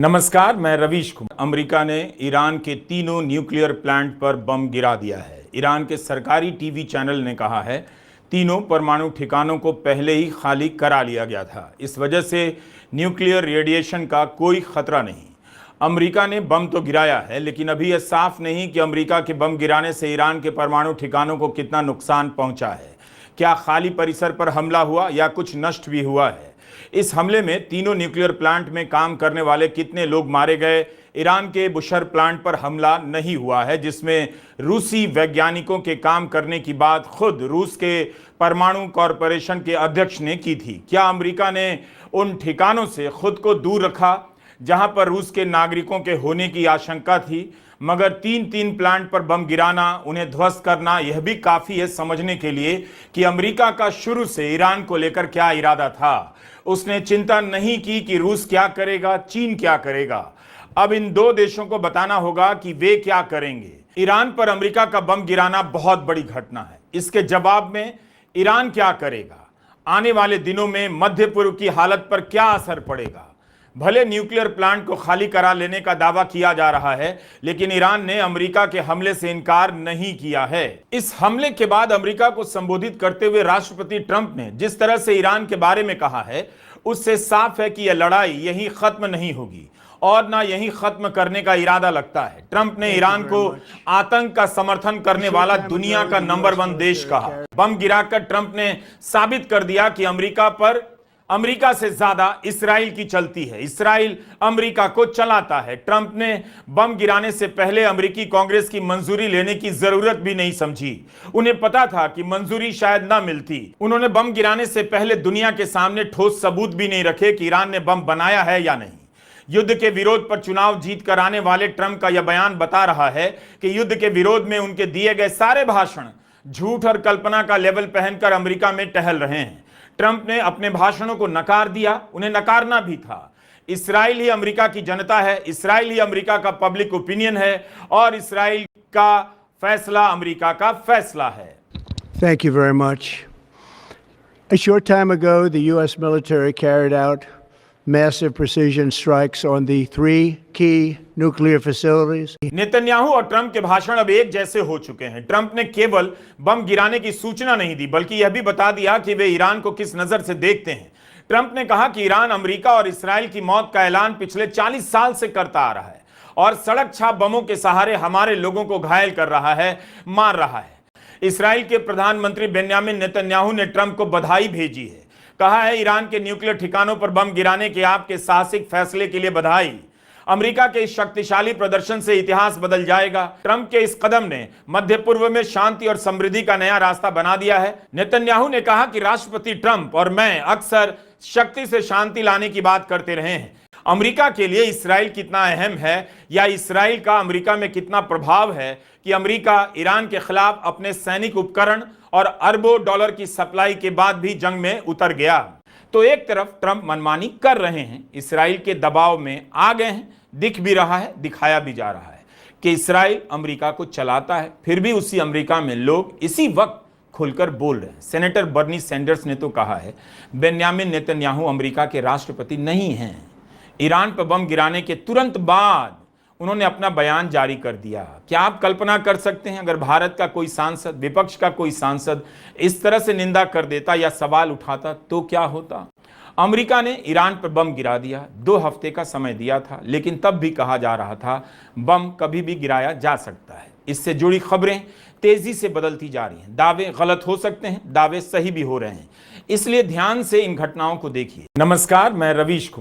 नमस्कार, मैं रवीश कुमार। अमेरिका ने ईरान के तीनों न्यूक्लियर प्लांट पर बम गिरा दिया है। ईरान के सरकारी टीवी चैनल ने कहा है तीनों परमाणु ठिकानों को पहले ही खाली करा लिया गया था। इस वजह से न्यूक्लियर रेडिएशन का कोई खतरा नहीं। अमेरिका ने बम तो गिराया है, लेकिन अभी यह साफ नहीं कि अमेरिका के बम गिराने से ईरान के परमाणु ठिकानों को कितना नुकसान पहुंचा है। क्या खाली परिसर पर हमला हुआ या कुछ नष्ट भी हुआ है? इस हमले में तीनों न्यूक्लियर प्लांट में काम करने वाले कितने लोग मारे गए? ईरान के बुशर प्लांट पर हमला नहीं हुआ है, जिसमें रूसी वैज्ञानिकों के काम करने की बात खुद रूस के परमाणु कॉरपोरेशन के अध्यक्ष ने की थी। क्या अमेरिका ने उन ठिकानों से खुद को दूर रखा जहां पर रूस के नागरिकों के होने की आशंका थी? मगर तीन प्लांट पर बम गिराना, उन्हें ध्वस्त करना, यह भी काफी है समझने के लिए कि अमेरिका का शुरू से ईरान को लेकर क्या इरादा था। उसने चिंता नहीं की कि रूस क्या करेगा, चीन क्या करेगा। अब इन दो देशों को बताना होगा कि वे क्या करेंगे। ईरान पर अमेरिका का बम गिराना बहुत बड़ी घटना है। इसके जवाब में ईरान क्या करेगा? आने वाले दिनों में मध्य पूर्व की हालत पर क्या असर पड़ेगा? भले न्यूक्लियर प्लांट को खाली करा लेने का दावा किया जा रहा है, लेकिन ईरान ने अमेरिका के हमले से इनकार नहीं किया है। इस हमले के बाद अमेरिका को संबोधित करते हुए राष्ट्रपति ट्रंप ने जिस तरह से ईरान के बारे में कहा है, उससे साफ है कि यह लड़ाई यहीं खत्म नहीं होगी और ना यहीं खत्म करने का इरादा लगता है। ट्रंप ने ईरान को आतंक का समर्थन करने वाला दुनिया का नंबर 1 देश कहा। बम गिराकर ट्रंप ने साबित कर दिया कि अमेरिका से ज्यादा इस्राइल की चलती है। इस्राइल अमेरिका को चलाता है। ट्रंप ने बम गिराने से पहले अमेरिकी कांग्रेस की मंजूरी लेने की जरूरत भी नहीं समझी। उन्हें पता था कि मंजूरी शायद ना मिलती। उन्होंने बम गिराने से पहले दुनिया के सामने ठोस सबूत भी नहीं रखे कि ईरान ने बम बनाया है या नहीं। युद्ध के विरोध पर चुनाव जीत कर आने वाले ट्रंप का यह बयान बता रहा है कि युद्ध के विरोध में उनके दिए गए सारे भाषण झूठ और कल्पना का लेवल पहनकर अमेरिका में टहल रहे हैं। ट्रंप ने अपने भाषणों को नकार दिया, उन्हें नकारना भी था। इस्राइल ही अमेरिका की जनता है, इस्राइल ही अमेरिका का पब्लिक ओपिनियन है और इस्राइल का फैसला अमेरिका का फैसला है। Thank you very much. A short time ago, the U.S. military carried out massive precision strikes on the 3 key nuclear facilities. Netanyahu और ट्रंप के भाषण अब एक जैसे हो चुके हैं। ट्रंप ने केवल बम गिराने की सूचना नहीं दी, बल्कि यह भी बता दिया कि वे ईरान को किस नजर से देखते हैं। ट्रंप ने कहा कि ईरान अमेरिका और इस्राइल की मौत का ऐलान पिछले 40 साल से करता आ रहा है और सड़क छाप बमों के सहारे हमारे लोगों को घायल कर रहा है, मार रहा है। इस्राइल के प्रधानमंत्री बेन्यामिन नेतन्याहू ने ट्रंप को बधाई भेजी है। कहा है, ईरान के न्यूक्लियर ठिकानों पर बम गिराने के आपके साहसिक फैसले के लिए बधाई। अमेरिका के इस शक्तिशाली प्रदर्शन से इतिहास बदल जाएगा। ट्रंप के इस कदम ने मध्य पूर्व में शांति और समृद्धि का नया रास्ता बना दिया है। नेतन्याहू ने कहा कि राष्ट्रपति ट्रंप और मैं अक्सर शक्ति से शांति लाने की बात करते रहे हैं। अमेरिका के लिए इस्राइल कितना अहम है या इस्राइल का अमेरिका में कितना प्रभाव है कि अमेरिका ईरान के खिलाफ अपने सैनिक उपकरण और अरबों डॉलर की सप्लाई के बाद भी जंग में उतर गया। तो एक तरफ ट्रंप मनमानी कर रहे हैं, इस्राइल के दबाव में आ गए हैं, दिख भी रहा है, दिखाया भी जा रहा है कि इस्राइल अमेरिका को चलाता है। फिर भी उसी अमेरिका में लोग इसी वक्त खुलकर बोल रहे हैं। सेनेटर बर्नी सैंडर्स ने तो कहा है बेन्यामिन नेतन्याहू अमेरिका के राष्ट्रपति नहीं हैं। ईरान पर बम गिराने के तुरंत बाद उन्होंने अपना बयान जारी कर दिया। क्या आप कल्पना कर सकते हैं अगर भारत का कोई सांसद, विपक्ष का कोई सांसद इस तरह से निंदा कर देता या सवाल उठाता तो क्या होता? अमेरिका ने ईरान पर बम गिरा दिया, 2 हफ्ते का समय दिया था, लेकिन तब भी कहा जा रहा था बम कभी भी गिराया जा सकता है। इससे जुड़ी खबरें तेजी से बदलती जा रही हैं। दावे गलत हो सकते हैं, दावे सही भी हो रहे हैं। इसलिए ध्यान से इन घटनाओं को देखिए। नमस्कार, मैं रवीश कुमार।